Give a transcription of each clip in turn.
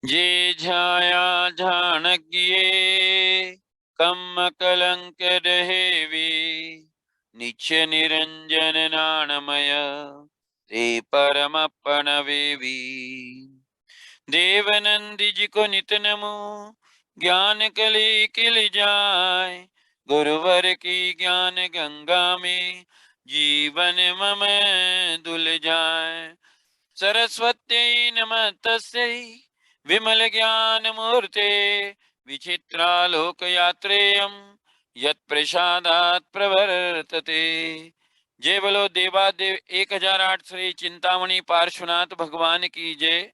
जे झाया झाणज्ञे कम कलंक रहेवी निच निरंजन नाणमय ते परमपण वेवी। देवनंदी जी को नित नमो ज्ञान कली किल जाय गुरुवर की ज्ञान गंगा में जीवन मम दुल जाय। सरस्वत्यै नमः तस्यै विमल ज्ञान मूर्ते विचित्रालोकयात्रेयं यत्प्रसादात् प्रवर्तते। जय बोलो देवादेव 1008 श्री चिंतामणि पार्श्वनाथ भगवान की जय।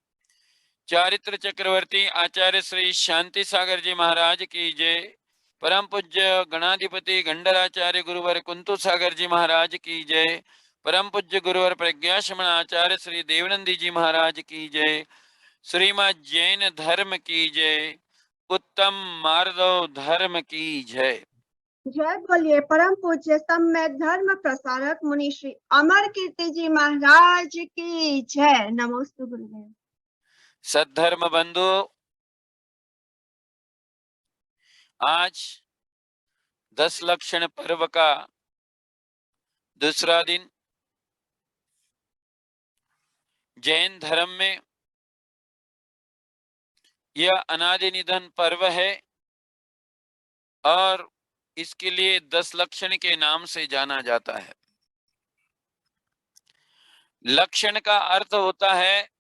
चारित्र चक्रवर्ती आचार्य श्री शांति सागर जी महाराज की जय। परम पूज्य गणाधिपति गंडराचार्य गुरुवर कुंतु सागर जी महाराज की जय। परम पूज्य गुरुवर प्रज्ञाशमन आचार्य श्री देवनंदी जी महाराज की जय। श्रीमद जैन धर्म की जय। उत्तम मार्दव धर्म की जय। जय बोलिए परम पूज्य सम्यक धर्म प्रसारक मुनि श्री अमर कीर्ति जी महाराज की जय। नमोस्तु गुरुदेव। सद्धर्म बंधु, आज 10 लक्षण पर्व का दूसरा दिन। जैन धर्म में यह अनादि निधन पर्व है और इसके लिए 10 लक्षण के नाम से जाना जाता है। लक्षण का अर्थ होता है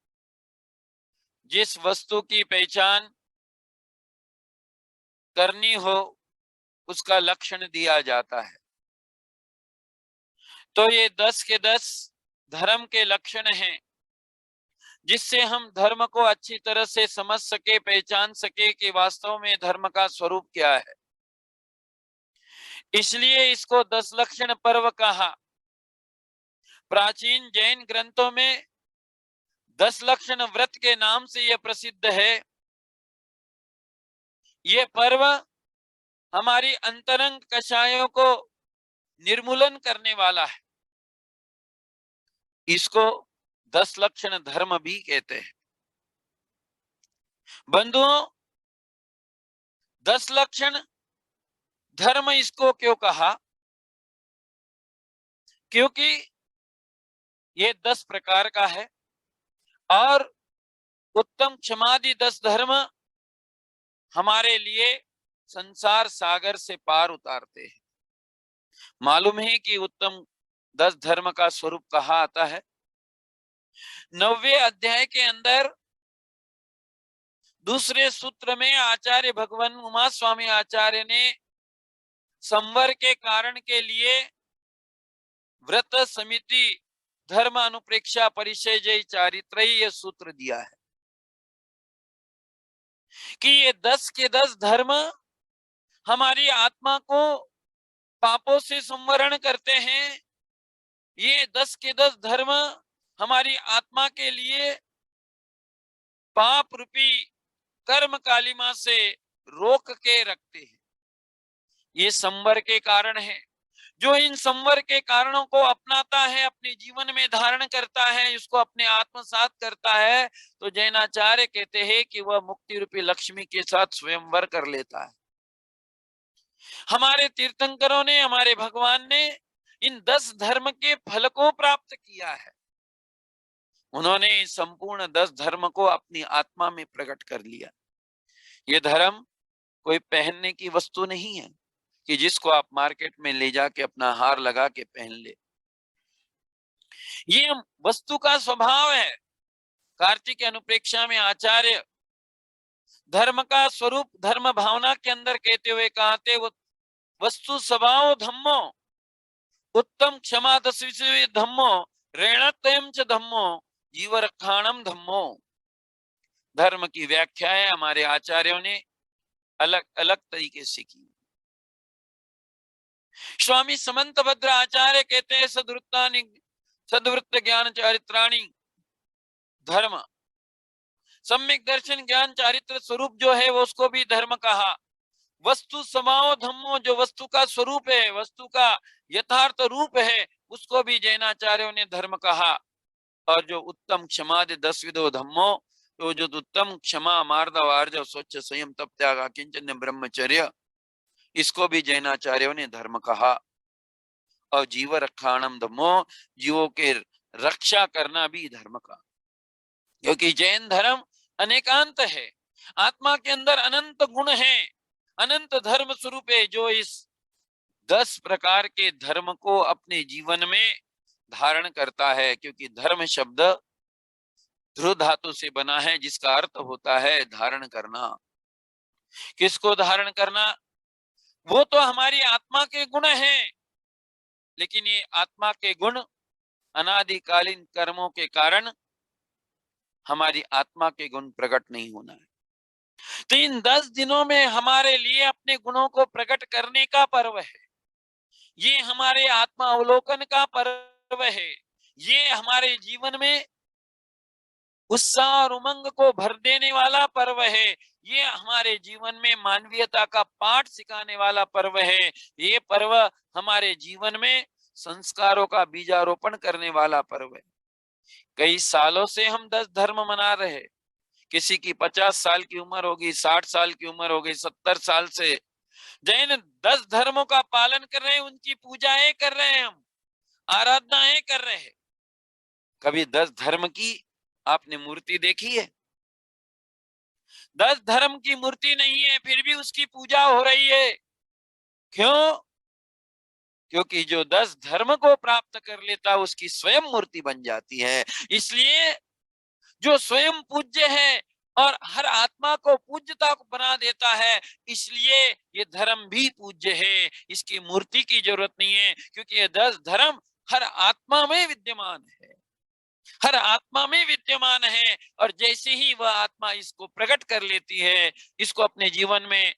जिस वस्तु की पहचान करनी हो उसका लक्षण दिया जाता है। तो ये 10 के 10 धर्म के लक्षण हैं जिससे हम धर्म को अच्छी तरह से समझ सके, पहचान सके कि वास्तव में धर्म का स्वरूप क्या है। इसलिए इसको 10 लक्षण पर्व कहा। प्राचीन जैन ग्रंथों में 10 लक्षण व्रत के नाम से यह प्रसिद्ध है। यह पर्व हमारी अंतरंग कषायों को निर्मूलन करने वाला है। इसको 10 लक्षण धर्म भी कहते हैं। बंधुओं, 10 लक्षण धर्म इसको क्यों कहा? क्योंकि ये 10 प्रकार का है और उत्तम क्षमादि 10 धर्म हमारे लिए संसार सागर से पार उतारते हैं। मालूम है कि उत्तम 10 धर्म का स्वरूप कहा आता है 9वें अध्याय के अंदर दूसरे सूत्र में आचार्य भगवान उमा स्वामी आचार्य ने संवर के कारण के लिए व्रत समिति धर्म अनुप्रेक्षा परिचय जय चारित्र ये सूत्र दिया है कि ये 10 के 10 धर्म हमारी आत्मा को पापों से संवरण करते हैं। ये 10 के 10 धर्म हमारी आत्मा के लिए पाप रूपी कर्म कालिमा से रोक के रखते हैं। ये संवर के कारण है। जो इन संवर के कारणों को अपनाता है, अपने जीवन में धारण करता है, इसको अपने आत्मसात करता है, तो जैनाचार्य कहते हैं कि वह मुक्ति रूपी लक्ष्मी के साथ स्वयंवर कर लेता है। हमारे तीर्थंकरों ने, हमारे भगवान ने इन 10 धर्म के फल को प्राप्त किया है। उन्होंने इस संपूर्ण 10 धर्म को अपनी आत्मा में प्रकट कर लिया। ये धर्म कोई पहनने की वस्तु नहीं है कि जिसको आप मार्केट में ले जाके अपना हार लगा के पहन ले। ये वस्तु का स्वभाव है। कार्तिक अनुप्रेक्षा में आचार्य धर्म का स्वरूप धर्म भावना के अंदर कहते हुए कहते वस्तु स्वभाव धम्मो उत्तम क्षमा दस्विषे धम्मो ऋणत्रयम् च धम्मो जीव रक्षाणम धम्मो। धर्म की व्याख्या है हमारे आचार्यों ने अलग अलग तरीके से की। स्वामी समंत भद्र आचार्य कहते हैं सद्वृत्त ज्ञान चारित्राणी धर्म। सम्यक दर्शन ज्ञान चारित्र स्वरूप जो है वो उसको भी धर्म कहा। वस्तु स्वभाव धम्मो, जो वस्तु का स्वरूप है, वस्तु का यथार्थ रूप है, उसको भी जैनाचार्यों ने धर्म कहा। और जो उत्तम क्षमादि 10 विधो धम्मो, तो जो उत्तम क्षमा मार्दव आर्जव स्वच्छ संयम तप त्याग किंचन ब्रह्मचर्य, इसको भी जैनाचार्यों ने धर्म कहा। और जीव रक्षाणम धम्मो, जीवों के रक्षा करना भी धर्म का, क्योंकि जैन धर्म अनेकांत है, आत्मा के अंदर अनंत गुण है, अनंत धर्म स्वरूप है, जो इस 10 प्रकार के धर्म को अपने जीवन में धारण करता है। क्योंकि धर्म शब्द ध्रुव धातु से बना है, जिसका अर्थ होता है धारण करना। किसको धारण करना? वो तो हमारी आत्मा के गुण हैं, लेकिन ये आत्मा के गुण अनादिकालीन कर्मों के कारण हमारी आत्मा के गुण प्रकट नहीं होना है। तो इन 10 दिनों में हमारे लिए अपने गुणों को प्रकट करने का पर्व है। ये हमारे आत्मा अवलोकन का पर्व है। ये हमारे जीवन में उत्साह और उमंग को भर देने वाला पर्व है। ये हमारे जीवन में मानवीयता का पाठ सिखाने वाला पर्व है। ये पर्व हमारे जीवन में संस्कारों का बीजारोपण करने वाला पर्व है। कई सालों से हम 10 धर्म मना रहे हैं। किसी की 50 साल की उम्र होगी, 60 साल की उम्र होगी, 70 साल से जैन 10 धर्मों का पालन कर रहे हैं, उनकी पूजाएं कर रहे हैं, हम आराधनाएं कर रहे हैं। कभी 10 धर्म की आपने मूर्ति देखी है? 10 धर्म की मूर्ति नहीं है, फिर भी उसकी पूजा हो रही है। क्यों? क्योंकि जो 10 धर्म को प्राप्त कर लेता है, उसकी स्वयं मूर्ति बन जाती है। इसलिए जो स्वयं पूज्य है और हर आत्मा को पूज्यता को बना देता है, इसलिए ये धर्म भी पूज्य है। इसकी मूर्ति की जरूरत नहीं है, क्योंकि ये 10 धर्म हर आत्मा में विद्यमान है, हर आत्मा में विद्यमान है। और जैसे ही वह आत्मा इसको प्रकट कर लेती है, इसको अपने जीवन में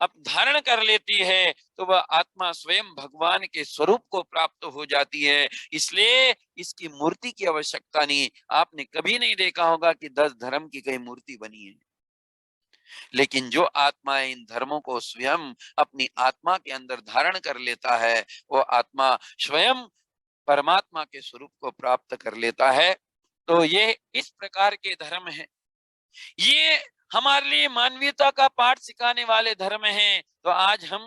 अब धारण कर लेती है, तो वह आत्मा स्वयं भगवान के स्वरूप को प्राप्त हो जाती है। इसलिए इसकी मूर्ति की आवश्यकता नहीं। आपने कभी नहीं देखा होगा कि 10 धर्म की कई मूर्ति बनी है। लेकिन जो आत्मा इन धर्मों को स्वयं अपनी आत्मा के अंदर धारण कर लेता है, वो आत्मा स्वयं परमात्मा के स्वरूप को प्राप्त कर लेता है। तो ये इस प्रकार के धर्म है। ये हमारे लिए मानवीयता का पाठ सिखाने वाले धर्म हैं। तो आज हम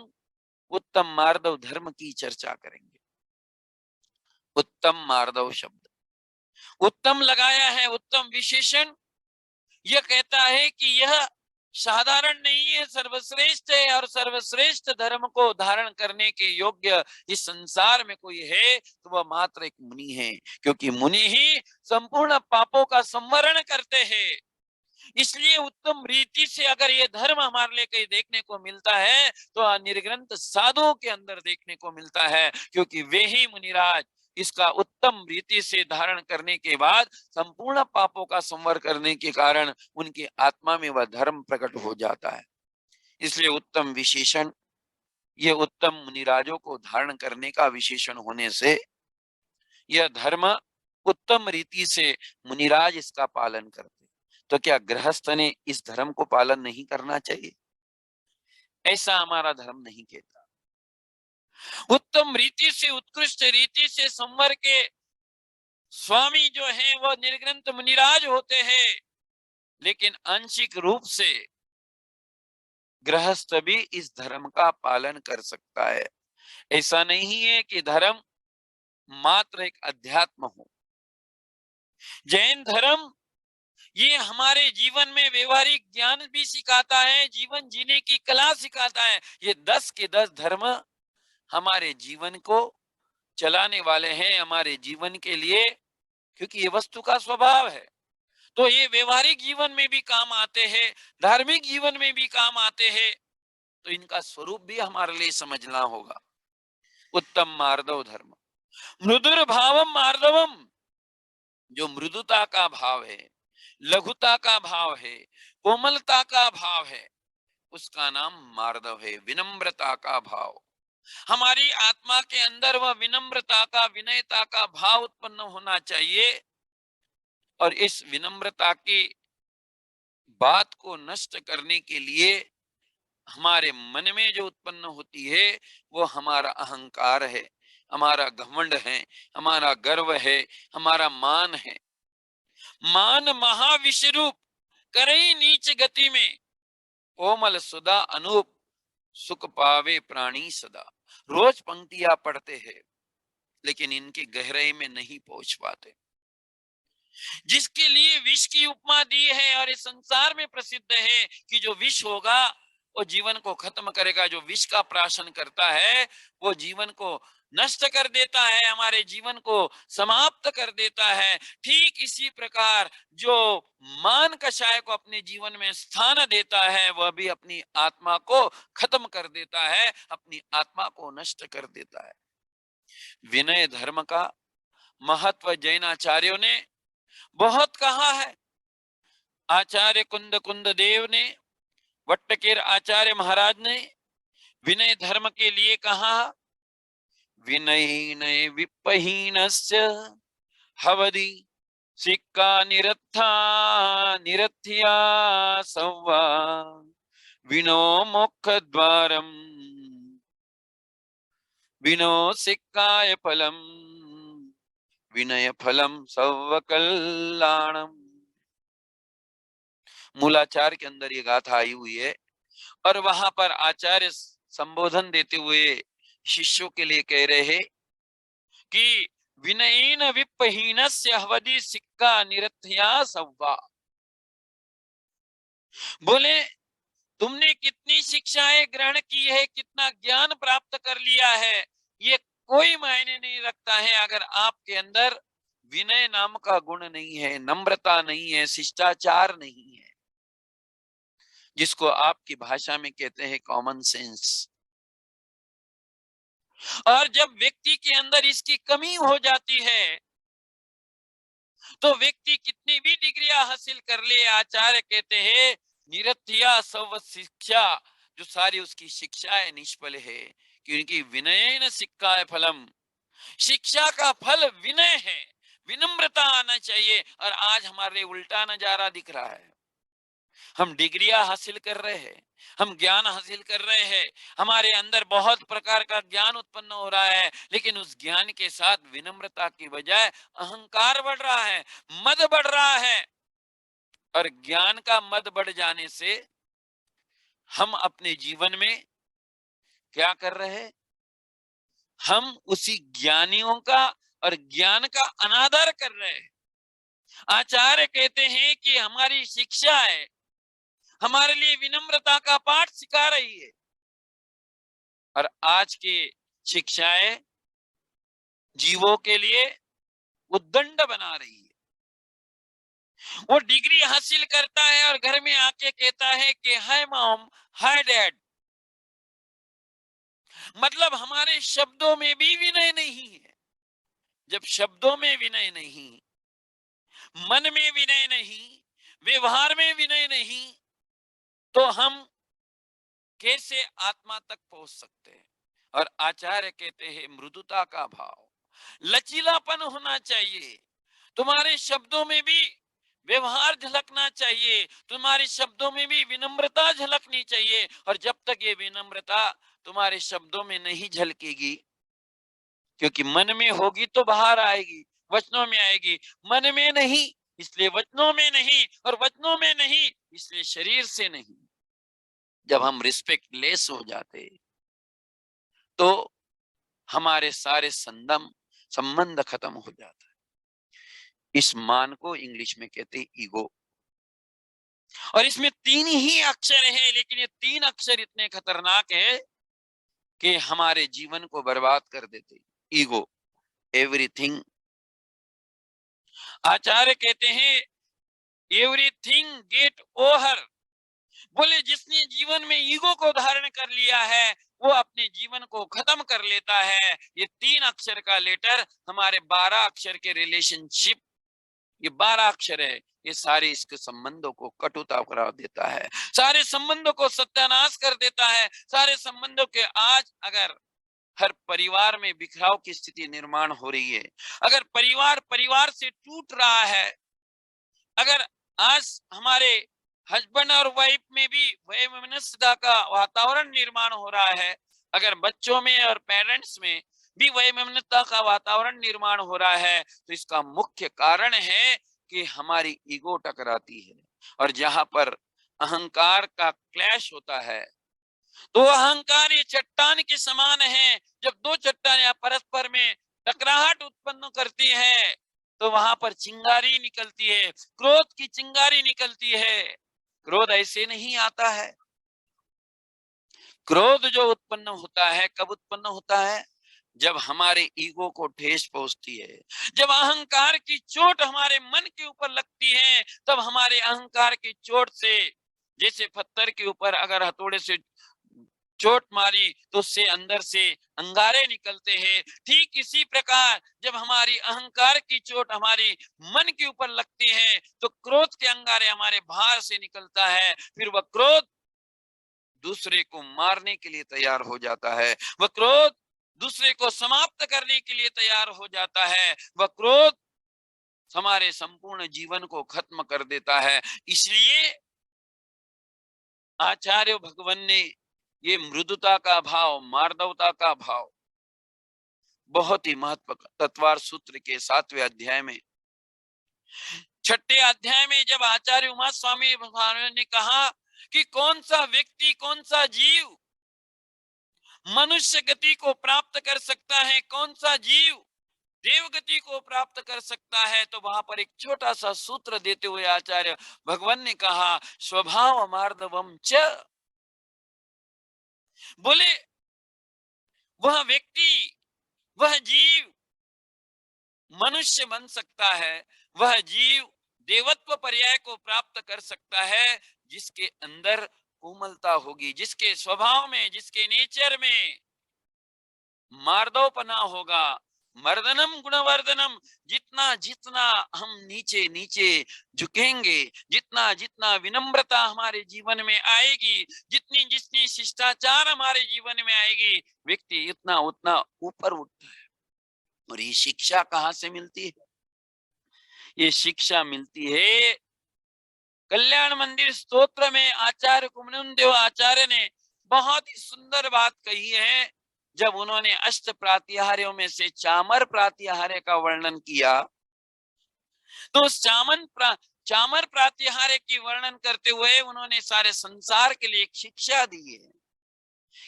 उत्तम मार्दव धर्म की चर्चा करेंगे। उत्तम मार्दव शब्द, उत्तम लगाया है, उत्तम विशेषण। यह कहता है कि यह साधारण नहीं है, सर्वश्रेष्ठ है। और सर्वश्रेष्ठ धर्म को धारण करने के योग्य इस संसार में कोई है तो वह मात्र एक मुनि है, क्योंकि मुनि ही संपूर्ण पापों का संवरण करते हैं। इसलिए उत्तम रीति से अगर ये धर्म हमारे लिए कहीं देखने को मिलता है, तो निर्ग्रंथ साधुओं के अंदर देखने को मिलता है, क्योंकि वे ही मुनिराज इसका उत्तम रीति से धारण करने के बाद संपूर्ण पापों का संवर करने के कारण उनकी आत्मा में वह धर्म प्रकट हो जाता है। इसलिए उत्तम विशेषण, ये उत्तम मुनिराजों को धारण करने का विशेषण होने से यह धर्म उत्तम रीति से मुनिराज इसका पालन करते। तो क्या गृहस्थ ने इस धर्म को पालन नहीं करना चाहिए? ऐसा हमारा धर्म नहीं कहता। उत्तम रीति से, उत्कृष्ट रीति से संवर के स्वामी जो हैं वह निर्ग्रंथ मुनिराज होते हैं, लेकिन आंशिक रूप से गृहस्थ भी इस धर्म का पालन कर सकता है। ऐसा नहीं है कि धर्म मात्र एक अध्यात्म हो। जैन धर्म ये हमारे जीवन में व्यवहारिक ज्ञान भी सिखाता है, जीवन जीने की कला सिखाता है। ये 10 के 10 धर्म हमारे जीवन को चलाने वाले हैं, हमारे जीवन के लिए, क्योंकि ये वस्तु का स्वभाव है। तो ये व्यवहारिक जीवन में भी काम आते हैं, धार्मिक जीवन में भी काम आते हैं। तो इनका स्वरूप भी हमारे लिए समझना होगा। उत्तम मार्दव धर्म, मृदुर भावम मार्दवम, जो मृदुता का भाव है, लघुता का भाव है, कोमलता का भाव है, उसका नाम मार्दव है। विनम्रता का भाव, हमारी आत्मा के अंदर वह विनम्रता का, विनयता का भाव उत्पन्न होना चाहिए। और इस विनम्रता की बात को नष्ट करने के लिए हमारे मन में जो उत्पन्न होती है वो हमारा अहंकार है, हमारा घमंड है, हमारा गर्व है, हमारा मान है। मान महाविष रूप करई नीच गति में, कोमल सुधा अनूप सुख पावे प्राणी सदा। रोज पंक्तियां पढ़ते हैं लेकिन इनकी गहराई में नहीं पहुंच पाते। जिसके लिए विष की उपमा दी है और इस संसार में प्रसिद्ध है कि जो विष होगा वो जीवन को खत्म करेगा, जो विष का प्राशन करता है वो जीवन को नष्ट कर देता है, हमारे जीवन को समाप्त कर देता है। ठीक इसी प्रकार जो मान कषाय को अपने जीवन में स्थान देता है वह भी अपनी आत्मा को खत्म कर देता है, अपनी आत्मा को नष्ट कर देता है। विनय धर्म का महत्व जैनाचार्यों ने बहुत कहा है। आचार्य कुंद देव ने, वट्टकेर आचार्य महाराज ने विनय धर्म के लिए कहा, विनयीन विपहीनस्य हवदि सिक्का निरत्था निरथ्या संवा विनो मोक्ष द्वारम विनो सिक्काय फलम विनय फलम सवकल्याणम। मूलाचार के अंदर ये गाथा आई हुई है और वहां पर आचार्य संबोधन देते हुए शिष्यों के लिए कह रहे हैं कि विनयीन विपहीनस्य हवदि सिक्का निरथ्या सव्वा। बोले तुमने कितनी शिक्षाएं ग्रहण की है, कितना ज्ञान प्राप्त कर लिया है, ये कोई मायने नहीं रखता है अगर आपके अंदर विनय नाम का गुण नहीं है, नम्रता नहीं है, शिष्टाचार नहीं है, जिसको आपकी भाषा में कहते हैं कॉमन सेंस। और जब व्यक्ति के अंदर इसकी कमी हो जाती है तो व्यक्ति कितनी भी डिग्रियां हासिल कर ले, आचार्य कहते हैं निरथ्या सव शिक्षा, जो सारी उसकी शिक्षाएं निष्फल है, क्योंकि विनय न सिक्का है फलम। शिक्षा का फल विनय है, विनम्रता आना चाहिए। और आज हमारे उल्टा नजारा दिख रहा है। हम डिग्रियां हासिल कर रहे हैं, हम ज्ञान हासिल कर रहे हैं, हमारे अंदर बहुत प्रकार का ज्ञान उत्पन्न हो रहा है, लेकिन उस ज्ञान के साथ विनम्रता की बजाय अहंकार बढ़ रहा है, मद बढ़ रहा है। और ज्ञान का मद बढ़ जाने से हम अपने जीवन में क्या कर रहे हैं, हम उसी ज्ञानियों का और ज्ञान का अनादर कर रहे हैं। आचार्य कहते हैं कि हमारी शिक्षा है, हमारे लिए विनम्रता का पाठ सिखा रही है, और आज की शिक्षाएं जीवों के लिए उद्दंड बना रही है। वो डिग्री हासिल करता है और घर में आके कहता है कि हाय मॉम, हाय डैड। मतलब हमारे शब्दों में भी विनय नहीं है। जब शब्दों में विनय नहीं, मन में विनय नहीं, व्यवहार में विनय नहीं, तो हम कैसे आत्मा तक पहुंच सकते हैं। और आचार्य कहते हैं मृदुता का भाव, लचीलापन होना चाहिए, तुम्हारे शब्दों में भी व्यवहार झलकना चाहिए, तुम्हारे शब्दों में भी विनम्रता झलकनी चाहिए। और जब तक ये विनम्रता तुम्हारे शब्दों में नहीं झलकेगी, क्योंकि मन में होगी तो बाहर आएगी, वचनों में आएगी, मन में नहीं इसलिए वचनों में नहीं, और वचनों में नहीं इसलिए शरीर से नहीं। जब हम रिस्पेक्ट लेस हो जाते तो हमारे सारे संबंध खत्म हो जाता है। इस मान को इंग्लिश में कहते हैं ईगो। और इसमें 3 ही अक्षर हैं, लेकिन ये 3 अक्षर इतने खतरनाक है कि हमारे जीवन को बर्बाद कर देते। Ego, everything. आचार्य कहते हैं एवरीथिंग गेट ओवर। बोले जिसने जीवन में ईगो को धारण कर लिया है वो अपने जीवन को खत्म कर लेता है। ये 3 अक्षर का लेटर हमारे 12 अक्षर के रिलेशनशिप, ये 12 अक्षर है, ये सारे इसके संबंधों को कटुता करा देता है, सारे संबंधों को सत्यानाश कर देता है। सारे संबंधों के आज अगर हर परिवार में बिखराव की स्थिति निर्माण हो रही है, अगर परिवार से टूट रहा है, अगर आज हमारे हस्बैंड और वाइफ में भी वैमनस्यता का वातावरण निर्माण हो रहा है, अगर बच्चों में और पेरेंट्स में भी वैमनस्यता का वातावरण निर्माण हो रहा है, तो इसका मुख्य कारण है कि हमारी ईगो टकराती है, और जहां पर अहंकार का क्लैश होता है, तो अहंकार ये चट्टान के समान है। जब दो चट्टानें परस्पर में टकराहट उत्पन्न करती है, तो वहां पर चिंगारी निकलती है, क्रोध की चिंगारी निकलती है। क्रोध ऐसे नहीं आता है। क्रोध जो उत्पन्न होता है, कब उत्पन्न होता है? जब हमारे ईगो को ठेस पहुंचती है, जब अहंकार की चोट हमारे मन के ऊपर लगती है, तब हमारे अहंकार की चोट से, जैसे पत्थर के ऊपर अगर हथौड़े से चोट मारी तो उससे अंदर से अंगारे निकलते हैं, ठीक इसी प्रकार जब हमारी अहंकार की चोट हमारी मन के ऊपर लगती है, तो क्रोध के अंगारे हमारे बाहर से निकलता है। फिर वह क्रोध दूसरे को मारने के लिए तैयार हो जाता है, वह क्रोध दूसरे को समाप्त करने के लिए तैयार हो जाता है, वह क्रोध हमारे संपूर्ण जीवन को खत्म कर देता है। इसलिए आचार्य भगवान ने ये मृदुता का भाव, मार्दवता का भाव बहुत ही महत्व तत्वार सूत्र के 7वें अध्याय में, 6ठे अध्याय में जब आचार्य उमा स्वामी भगवान ने कहा कि कौन सा व्यक्ति, कौन सा जीव मनुष्य गति को प्राप्त कर सकता है, कौन सा जीव देव गति को प्राप्त कर सकता है, तो वहां पर एक छोटा सा सूत्र देते हुए आचार्य भगवान ने कहा, स्वभाव मार्दवम च। बोले वह व्यक्ति, वह जीव मनुष्य बन सकता है, वह जीव देवत्व पर्याय को प्राप्त कर सकता है, जिसके अंदर कोमलता होगी, जिसके स्वभाव में, जिसके नेचर में मार्दवपना होगा। मर्दनम गुणवर्धनम, जितना जितना हम नीचे नीचे झुकेंगे, जितना जितना विनम्रता हमारे जीवन में आएगी, जितनी जितनी शिष्टाचार हमारे जीवन में आएगी, व्यक्ति उतना उतना ऊपर उठता है। और ये शिक्षा कहाँ से मिलती है? ये शिक्षा मिलती है कल्याण मंदिर स्तोत्र में। आचार्य कुमनुदेव आचार्य ने बहुत ही सुंदर बात कही है, जब उन्होंने अष्ट प्रातिहार्यों में से चामर प्रातिहार्य का वर्णन किया, तो उस चामर प्रातिहार्य की वर्णन करते हुए उन्होंने सारे संसार के लिए एक शिक्षा दी है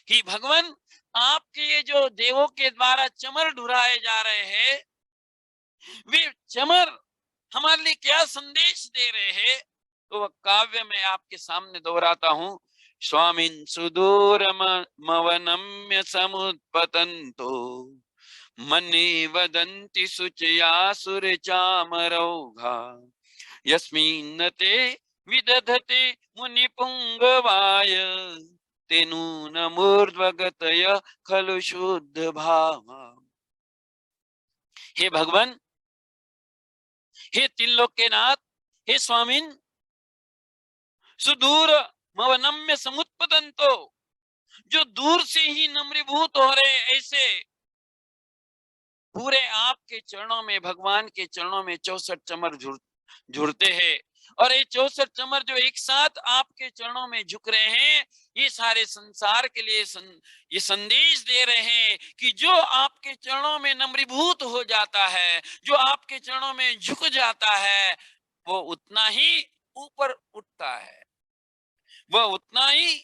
कि भगवान, आपके ये जो देवों के द्वारा चमर ढुराए जा रहे हैं, वे चमर हमारे लिए क्या संदेश दे रहे हैं? तो वह काव्य में आपके सामने दोहराता हूं। स्वामिन सुदूर मवनम्य समुत्पतंतो मन्ये वदन्ति शुचया सुरचामरौघा यस्मिन्नते विदधते मुनिपुंगवाय तेनूनमूर्ध्वगतय खलु शुद्ध भावा। हे भगवान, हे त्रिलोक के नाथ, हे स्वामिन, सुदूर मवनम्य समुत्पतंतो, जो दूर से ही नम्रीभूत हो रहे, ऐसे पूरे आपके चरणों में, भगवान के चरणों में 64 चमर जुड़ते हैं, और ये 64 चमर जो एक साथ आपके चरणों में झुक रहे हैं, ये सारे संसार के लिए ये संदेश दे रहे हैं कि जो आपके चरणों में नम्रीभूत हो जाता है, जो आपके चरणों में झुक जाता है, वो उतना ही ऊपर उठता है, वह उतना ही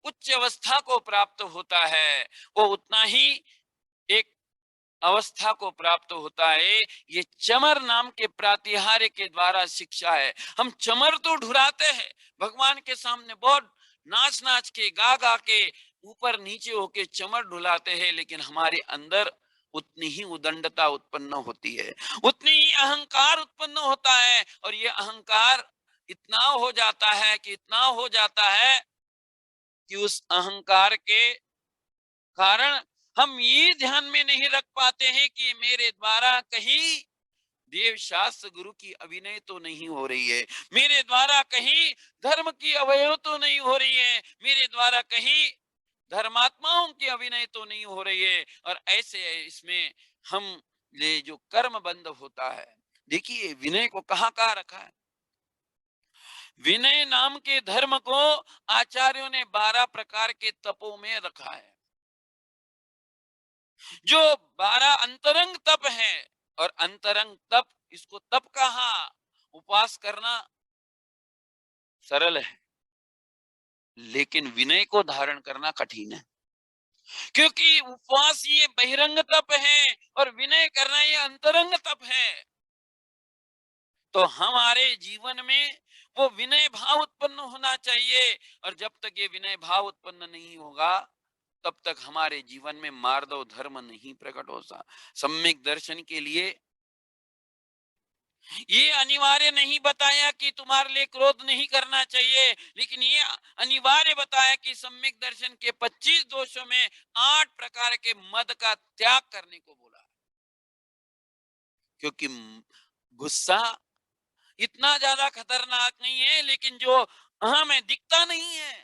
उच्च अवस्था को प्राप्त होता है, वो उतना ही एक अवस्था को प्राप्त होता है। ये चमर नाम के प्रातिहार्य के द्वारा शिक्षा है। हम चमर तो ढुराते हैं भगवान के सामने, बहुत नाच नाच के, गा गा के, ऊपर नीचे होके चमर ढुलाते हैं, लेकिन हमारे अंदर उतनी ही उदंडता उत्पन्न होती है, उतनी ही अहंकार उत्पन्न होता है। और ये अहंकार इतना हो जाता है कि इतना हो जाता है कि उस अहंकार के कारण हम ये ध्यान में नहीं रख पाते हैं कि मेरे द्वारा कहीं देव शास्त्र गुरु की अभिनय तो नहीं हो रही है, मेरे द्वारा कहीं धर्म की अवयव तो नहीं हो रही है, मेरे द्वारा कहीं धर्मात्माओं की अभिनय तो नहीं हो रही है। और ऐसे इसमें हम ले जो कर्म बंध होता है, देखिए विनय को कहाँ कहाँ रखा है। विनय नाम के धर्म को आचार्यों ने 12 प्रकार के तपों में रखा है। जो 12 अंतरंग तप है, और अंतरंग तप, इसको तप कहा, उपवास करना सरल है, लेकिन विनय को धारण करना कठिन है, क्योंकि उपवास ये बहिरंग तप है और विनय करना ये अंतरंग तप है। तो हमारे जीवन में वो विनय भाव उत्पन्न होना चाहिए, और जब तक ये विनय भाव उत्पन्न नहीं होगा तब तक हमारे जीवन में मार्दव धर्म नहीं प्रकट होता। सम्यक दर्शन के लिए ये अनिवार्य नहीं बताया कि तुम्हारे लिए क्रोध नहीं करना चाहिए, लेकिन ये अनिवार्य बताया कि सम्यक दर्शन के 25 दोषों में 8 प्रकार के मद का त्याग करने को बोला। क्योंकि गुस्सा इतना ज्यादा खतरनाक नहीं है, लेकिन जो अहम है दिखता नहीं है।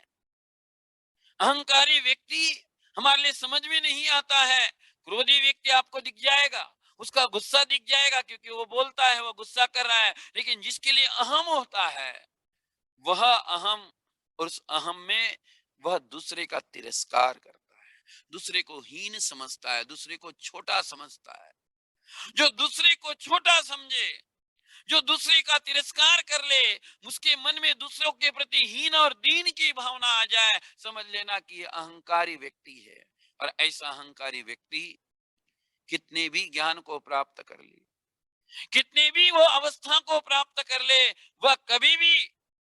अहंकारी व्यक्ति हमारे लिए समझ में नहीं आता है। क्रोधी व्यक्ति आपको दिख जाएगा, उसका गुस्सा दिख जाएगा, क्योंकि वो बोलता है वो गुस्सा कर रहा है। लेकिन जिसके लिए अहम होता है वह अहम, और उस अहम में वह दूसरे का तिरस्कार करता है, दूसरे को हीन समझता है, दूसरे को छोटा समझता है। जो दूसरे को छोटा समझे, जो दूसरे का तिरस्कार कर ले, उसके मन में दूसरों के प्रति हीन और दीन की भावना आ जाए, समझ लेना कि ये अहंकारी व्यक्ति है। और ऐसा अहंकारी व्यक्ति कितने भी ज्ञान को प्राप्त कर ले, कितने भी वो अवस्था को प्राप्त कर ले, वह कभी भी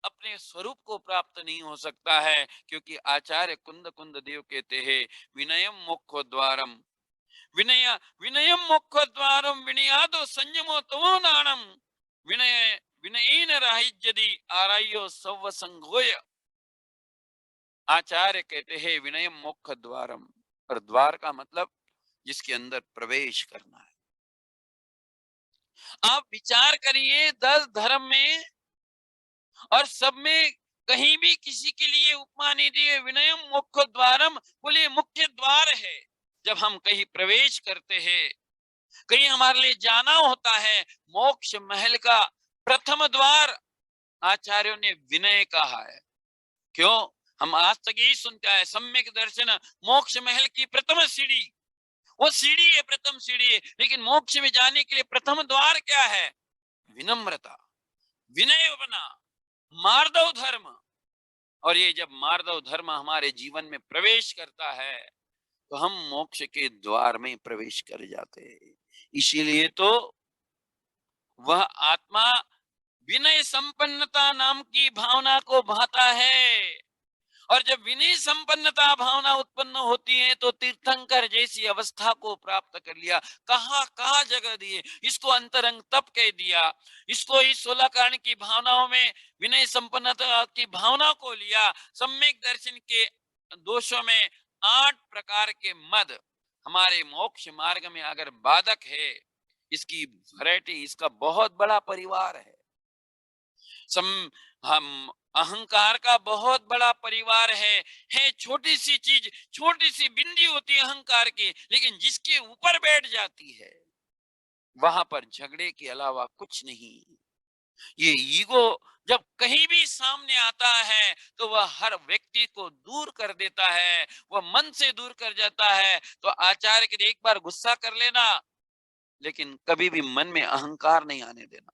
अपने स्वरूप को प्राप्त नहीं हो सकता है। क्योंकि आचार्य कुंद कुंद देव कहते हैं, विनयम मोक्ष द्वारम, विनयम मोक्ष द्वारम विनयादो संयमो तमो नाणम, विनय विनयेन राहिज्यदि आरायो सव संगोय। आचार्य कहते हैं विनयम मोक्ष द्वारम, और द्वार का मतलब जिसके अंदर प्रवेश करना है। आप विचार करिए 10 धर्म में और सब में कहीं भी किसी के लिए उपमा नहीं दी। विनयम मोक्ष द्वारम बोले मुख्य द्वार है। जब हम कहीं प्रवेश करते हैं, कहीं हमारे लिए जाना होता है, मोक्ष महल का प्रथम द्वार आचार्यों ने विनय कहा है। क्यों? हम आज तक यही सुनते हैं, सम्यक दर्शन मोक्ष महल की प्रथम सीढ़ी, वो सीढ़ी है, प्रथम सीढ़ी है। लेकिन मोक्ष में जाने के लिए प्रथम द्वार क्या है? विनम्रता, विनय बना, मार्दव धर्म। और ये जब मार्दव धर्म हमारे जीवन में प्रवेश करता है तो हम मोक्ष के द्वार में प्रवेश कर जाते हैं। इसीलिए तो वह आत्मा विनय संपन्नता नाम की भावना को भाता है। और जब विनय संपन्नता भावना उत्पन्न होती है तो तीर्थंकर जैसी अवस्था को प्राप्त कर लिया। कहा जगह दिए, इसको अंतरंग तप कह दिया, इसको इस 16 कारण की भावनाओं में विनय संपन्नता की भावना को लिया। सम्यक दर्शन के दोषों में 8 प्रकार के मद हमारे मोक्ष मार्ग में अगर बाधक है, इसकी वैरायटी, इसका बहुत बड़ा परिवार है। हम अहंकार का बहुत बड़ा परिवार है छोटी सी चीज, छोटी सी बिंदी होती है अहंकार की, लेकिन जिसके ऊपर बैठ जाती है वहां पर झगड़े के अलावा कुछ नहीं। ये ईगो जब कहीं भी सामने आता है तो वह हर व्यक्ति को दूर कर देता है, वह मन से दूर कर जाता है। तो आचार्य के एक बार गुस्सा कर लेना, लेकिन कभी भी मन में अहंकार नहीं आने देना।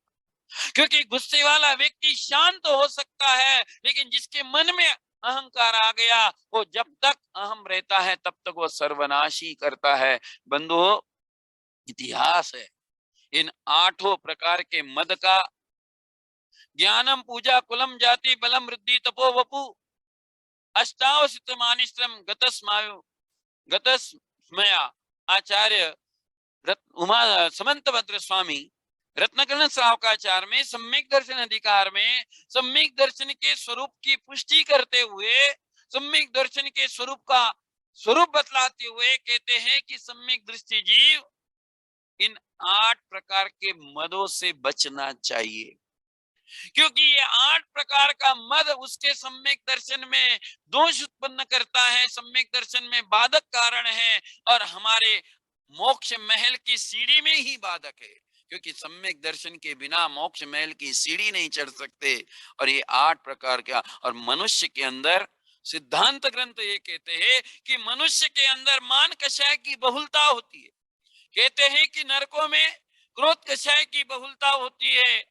क्योंकि गुस्से वाला व्यक्ति शांत तो हो सकता है, लेकिन जिसके मन में अहंकार आ गया, वो जब तक अहम रहता है तब तक वो सर्वनाशी करता है। बंधुओं, इतिहास है इन 8 प्रकार के मद का। ज्ञानम पूजा कुलम जाति बलम वृद्धि तपो वपु अष्टावसितमानिश्रम गतस्मया। आचार्य उमा समंत भद्र स्वामी रत्नकर्ण श्रावकाचार में सम्यक दर्शन अधिकार में सम्यक दर्शन के स्वरूप की पुष्टि करते हुए, सम्यक दर्शन के स्वरूप का स्वरूप बतलाते हुए कहते हैं कि सम्यक दृष्टि जीव इन 8 प्रकार के मदों से बचना चाहिए। क्योंकि ये 8 प्रकार का मद उसके सम्यक दर्शन में दोष उत्पन्न करता है, सम्यक दर्शन में बाधक कारण है, और हमारे मोक्ष महल की सीढ़ी में ही बाधक है। क्योंकि सम्यक दर्शन के बिना मोक्ष महल की सीढ़ी नहीं चढ़ सकते। और ये 8 प्रकार का, और मनुष्य के अंदर सिद्धांत ग्रंथ ये कहते हैं कि मनुष्य के अंदर मान कषाय की बहुलता होती है। कहते हैं कि नरकों में क्रोध कषाय की बहुलता होती है,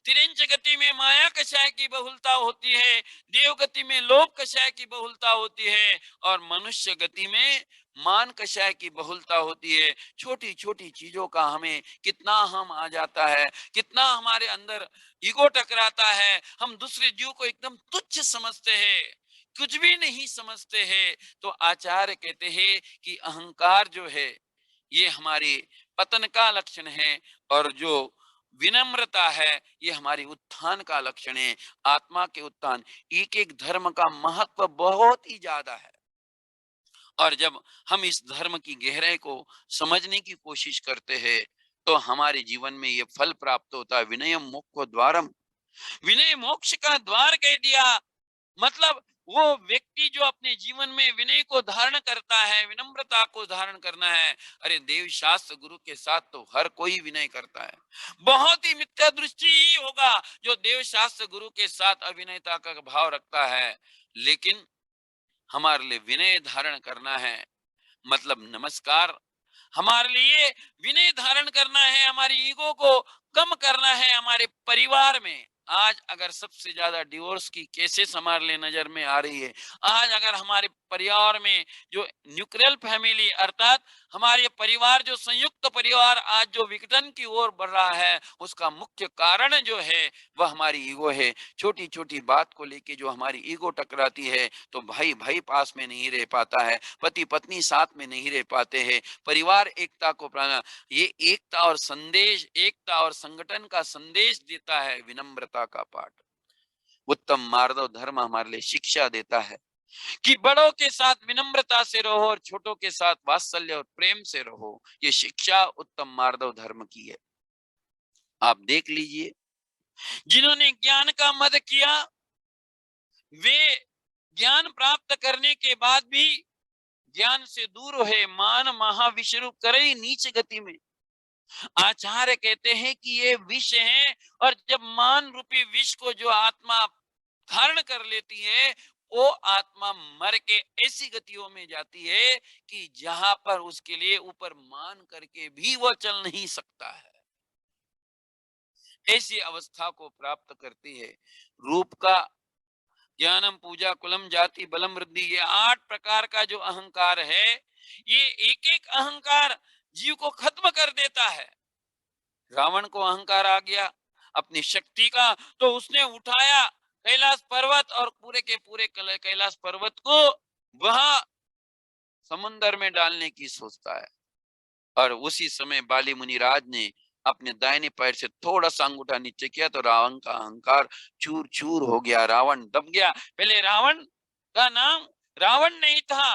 तिरंज गति में माया कषाय की बहुलता होती है, देव गति में लोभ कषाय की बहुलता होती है, और मनुष्य गति में मान कषाय की बहुलता होती है। छोटी छोटी चीजों का हमें कितना हम आ जाता है, कितना हमारे अंदर ईगो टकराता है, हम दूसरे जीव को एकदम तुच्छ समझते हैं, कुछ भी नहीं समझते हैं। तो आचार्य कहते हैं कि अहंकार जो है ये हमारी पतन का लक्षण है, और जो विनम्रता है ये हमारी उत्थान का लक्षण है, आत्मा के उत्थान। एक एक धर्म का महत्व बहुत ही ज्यादा है, और जब हम इस धर्म की गहराई को समझने की कोशिश करते हैं तो हमारे जीवन में ये फल प्राप्त होता है। विनय मोक्ष द्वारम, विनय मोक्ष का द्वार कह दिया। मतलब वो व्यक्ति जो अपने जीवन में विनय को धारण करता है, विनम्रता को धारण करना है। अरे देव शास्त्र गुरु के साथ तो हर कोई विनय करता है। बहुत ही मिथ्या दृष्टि ही होगा जो देव शास्त्र गुरु के साथ अविनयता का भाव रखता है। लेकिन हमारे लिए विनय धारण करना है, मतलब नमस्कार। हमारे लिए विनय धारण करना है, हमारी ईगो को कम करना है। हमारे परिवार में आज अगर सबसे ज्यादा डिवोर्स की केसेस हमारे लिए नजर में आ रही है, आज अगर हमारे परिवार में जो न्यूक्लियर फैमिली अर्थात हमारे परिवार जो संयुक्त परिवार आज जो विघटन की ओर बढ़ रहा है, उसका मुख्य कारण जो है वह हमारी ईगो है। छोटी छोटी बात को लेके जो हमारी ईगो टकराती है तो भाई भाई पास में नहीं रह पाता है, पति पत्नी साथ में नहीं रह पाते हैं, परिवार एकता को प्राण, ये एकता और संदेश, एकता और संगठन का संदेश देता है विनम्रता का पाठ। उत्तम मार्दव धर्म हमारे लिए शिक्षा देता है कि बड़ों के साथ विनम्रता से रहो और छोटों के साथ वात्सल्य और प्रेम से रहो। ये शिक्षा उत्तम मार्दव धर्म की है। आप देख लीजिए, जिन्होंने ज्ञान का मद किया वे ज्ञान प्राप्त करने के बाद भी ज्ञान से दूर है, मान महाविश्व करे नीच गति में। आचार्य कहते हैं कि ये विष है, और जब मान रूपी विष को जो आत्मा धारण कर लेती है वो आत्मा मर के ऐसी गतियों में जाती है कि जहां पर उसके लिए ऊपर मान करके भी वो चल नहीं सकता है। ऐसी अवस्था को प्राप्त करती है। रूप का ज्ञानम पूजा कुलम जाति बलम वृद्धि, ये 8 प्रकार का जो अहंकार है, ये एक एक अहंकार जीव को खत्म कर देता है। रावण को अहंकार आ गया अपनी शक्ति का, तो उसने उठाया कैलाश पर्वत और पूरे के पूरे कैलाश पर्वत को वहां समुन्द्र में डालने की सोचता है। और उसी समय बाली मुनिराज ने अपने दाहिने पैर से थोड़ा सा अंगूठा नीचे किया तो रावण का अहंकार चूर चूर हो गया, रावण दब गया। पहले रावण का नाम रावण नहीं था,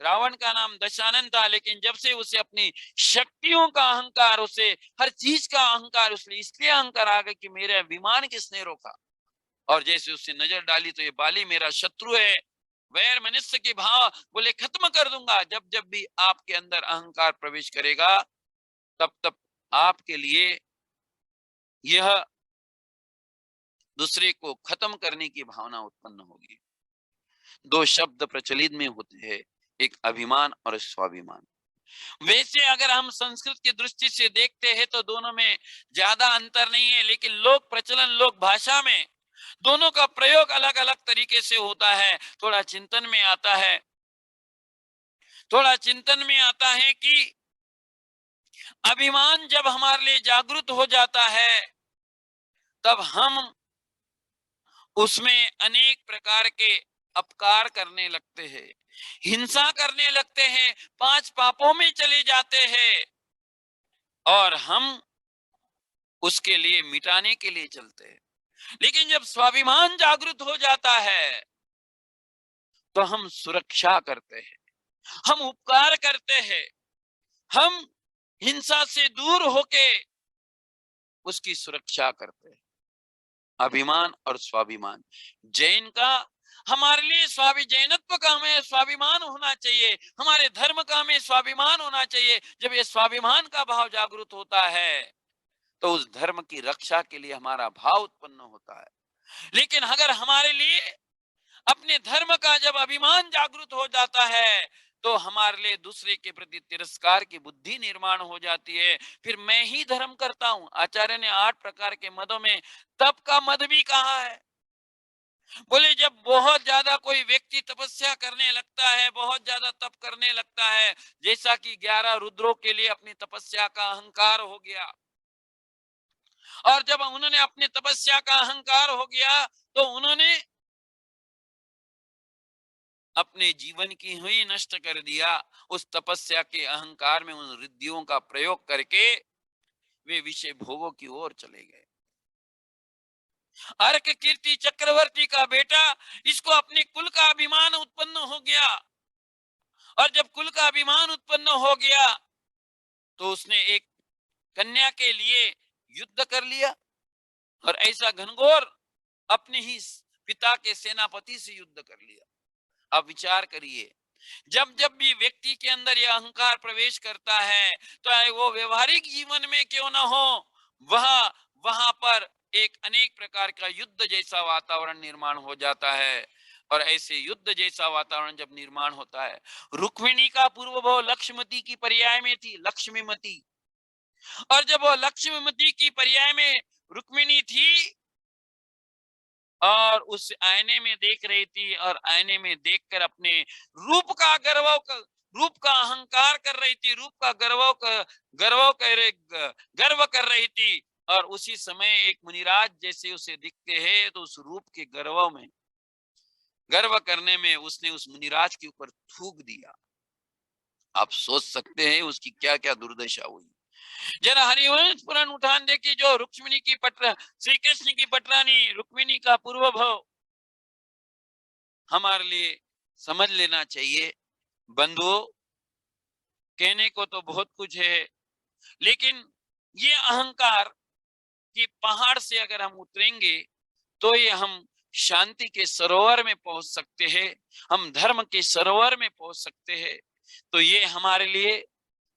रावण का नाम दशानन था, लेकिन जब से उसे अपनी शक्तियों का अहंकार, उसे हर चीज का अहंकार, उसने इसलिए अहंकार आ गया कि मेरा विमान किसने रोका। और जैसे उससे नजर डाली तो ये बाली मेरा शत्रु है, वैर मनुष्य के भाव बोले खत्म कर दूंगा। जब जब भी आपके अंदर अहंकार प्रवेश करेगा तब तब आपके लिए यह दूसरे को खत्म करने की भावना उत्पन्न होगी। 2 शब्द प्रचलित में होते हैं, एक अभिमान और स्वाभिमान। वैसे अगर हम संस्कृत की दृष्टि से देखते हैं तो दोनों में ज्यादा अंतर नहीं है, लेकिन लोक प्रचलन, लोक भाषा में दोनों का प्रयोग अलग अलग तरीके से होता है। थोड़ा चिंतन में आता है, थोड़ा चिंतन में आता है कि अभिमान जब हमारे लिए जागृत हो जाता है तब हम उसमें अनेक प्रकार के अपकार करने लगते हैं, हिंसा करने लगते हैं, 5 पापों में चले जाते हैं, और हम उसके लिए मिटाने के लिए चलते हैं। लेकिन जब स्वाभिमान जागृत हो जाता है तो हम सुरक्षा करते हैं, हम उपकार करते हैं, हम हिंसा से दूर होके उसकी सुरक्षा करते हैं। अभिमान और स्वाभिमान, जैन का हमारे लिए जैनत्व का हमें स्वाभिमान होना चाहिए, हमारे धर्म का हमें स्वाभिमान होना चाहिए। जब ये स्वाभिमान का भाव जागृत होता है तो उस धर्म की रक्षा के लिए हमारा भाव उत्पन्न होता है। लेकिन अगर हमारे लिए अपने धर्म का जब अभिमान जागृत हो जाता है तो हमारे लिए दूसरे के प्रति तिरस्कार की बुद्धि निर्माण हो जाती है। फिर मैं ही धर्म करता हूं। आचार्य ने 8 प्रकार के मदों में तप का मद भी कहा है। बोले जब बहुत ज्यादा कोई व्यक्ति तपस्या करने लगता है, बहुत ज्यादा तप करने लगता है, जैसा कि 11 रुद्रों के लिए अपनी तपस्या का अहंकार हो गया, और जब उन्होंने अपनी तपस्या का अहंकार हो गया तो उन्होंने अपने जीवन की हुई नष्ट कर दिया। उस तपस्या के अहंकार में उन रिद्धियों का प्रयोग करके वे विषय भोगों की ओर चले गए। अर्क कीर्ति चक्रवर्ती का बेटा, इसको अपने कुल का अभिमान उत्पन्न हो गया, और जब कुल का अभिमान उत्पन्न हो गया तो उसने एक कन्या के लिए युद्ध कर लिया, और ऐसा घनघोर अपने ही पिता के सेनापति से युद्ध कर लिया। अब विचार करिए, जब जब भी व्यक्ति के अंदर यह अहंकार प्रवेश करता है, तो चाहे वो व्यवहारिक जीवन में क्यों ना हो, वहां पर एक अनेक प्रकार का युद्ध जैसा वातावरण निर्माण हो जाता है। और ऐसे युद्ध जैसा वातावरण जब निर्माण होता है, रुक्मिणी का पूर्व भाव लक्ष्मीमती की पर्याय में थी, लक्ष्मीमती, और जब वो लक्ष्मीमती की पर्याय में रुक्मिणी थी और उस आईने में देख रही थी, और आईने में देखकर अपने रूप का अहंकार कर रही थी, रूप का गर्व कर रही थी, और उसी समय एक मुनिराज जैसे उसे दिखते हैं, तो उस रूप के गर्व करने में उसने उस मुनिराज के ऊपर थूक दिया। आप सोच सकते हैं उसकी क्या क्या दुर्दशा हुई। जरा हरिवंश पुराण उठान देखिए, जो रुक्मिणी की श्री कृष्ण की पटरानी रुक्मिणी का पूर्व भाव हमारे लिए समझ लेना चाहिए। बंधुओं, कहने को तो बहुत कुछ है, लेकिन ये अहंकार की पहाड़ से अगर हम उतरेंगे तो ये हम शांति के सरोवर में पहुंच सकते हैं, हम धर्म के सरोवर में पहुंच सकते हैं। तो ये हमारे लिए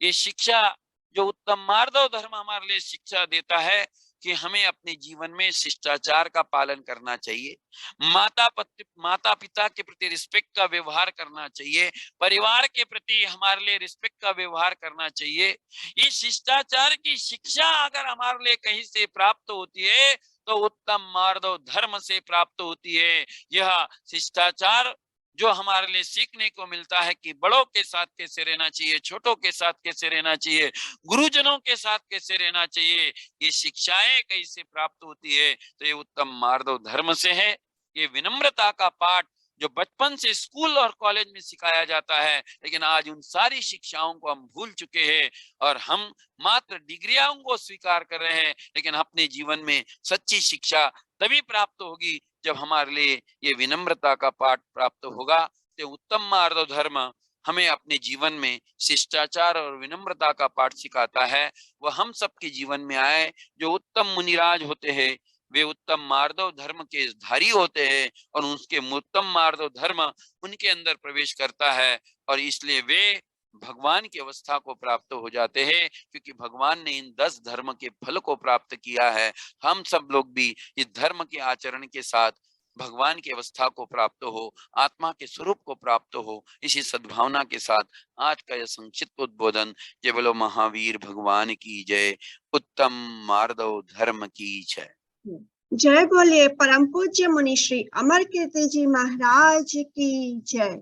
ये शिक्षा, जो उत्तम मार्दव धर्म हमारे लिए शिक्षा देता है कि हमें अपने जीवन में शिष्टाचार का पालन करना चाहिए, माता पिता के प्रति रिस्पेक्ट का व्यवहार करना चाहिए, परिवार के प्रति हमारे लिए रिस्पेक्ट का व्यवहार करना चाहिए। ये शिष्टाचार की शिक्षा अगर हमारे लिए कहीं से प्राप्त होती है तो उत्तम मार्दव धर्म से प्राप्त होती है। यह शिष्टाचार जो हमारे लिए सीखने को मिलता है कि बड़ों के साथ कैसे रहना चाहिए, छोटों के साथ कैसे रहना चाहिए, गुरुजनों के साथ कैसे रहना चाहिए, ये शिक्षाएं कैसे प्राप्त होती है, तो ये उत्तम मार्दव धर्म से है। ये विनम्रता का पाठ जो बचपन से स्कूल और कॉलेज में सिखाया जाता है, लेकिन आज उन सारी शिक्षाओं को हम भूल चुके हैं, और हम मात्र डिग्रियों को स्वीकार कर रहे हैं, लेकिन अपने जीवन में सच्ची शिक्षा तभी प्राप्त होगी जब हमारे लिए ये विनम्रता का पाठ प्राप्त होगा। तो उत्तम मार्दव धर्म हमें अपने जीवन में शिष्टाचार और विनम्रता का पाठ सिखाता है। वह हम सबके जीवन में आए। जो उत्तम मुनिराज होते हैं वे उत्तम मार्दव धर्म के धारी होते हैं, और उसके उत्तम मार्दव धर्म उनके अंदर प्रवेश करता है, और इसलिए वे भगवान की अवस्था को प्राप्त हो जाते हैं, क्योंकि भगवान ने इन 10 धर्म के फल को प्राप्त किया है। हम सब लोग भी इस धर्म के आचरण के साथ भगवान की अवस्था को प्राप्त हो, आत्मा के स्वरूप को प्राप्त हो, इसी सद्भावना के साथ आज का यह संक्षिप्त उद्बोधन जय बोलो महावीर भगवान की जय, उत्तम मार्दव धर्म की जय। जय बोलिए परम पूज्य मुनि श्री अमर कीर्ति जी महाराज की जय।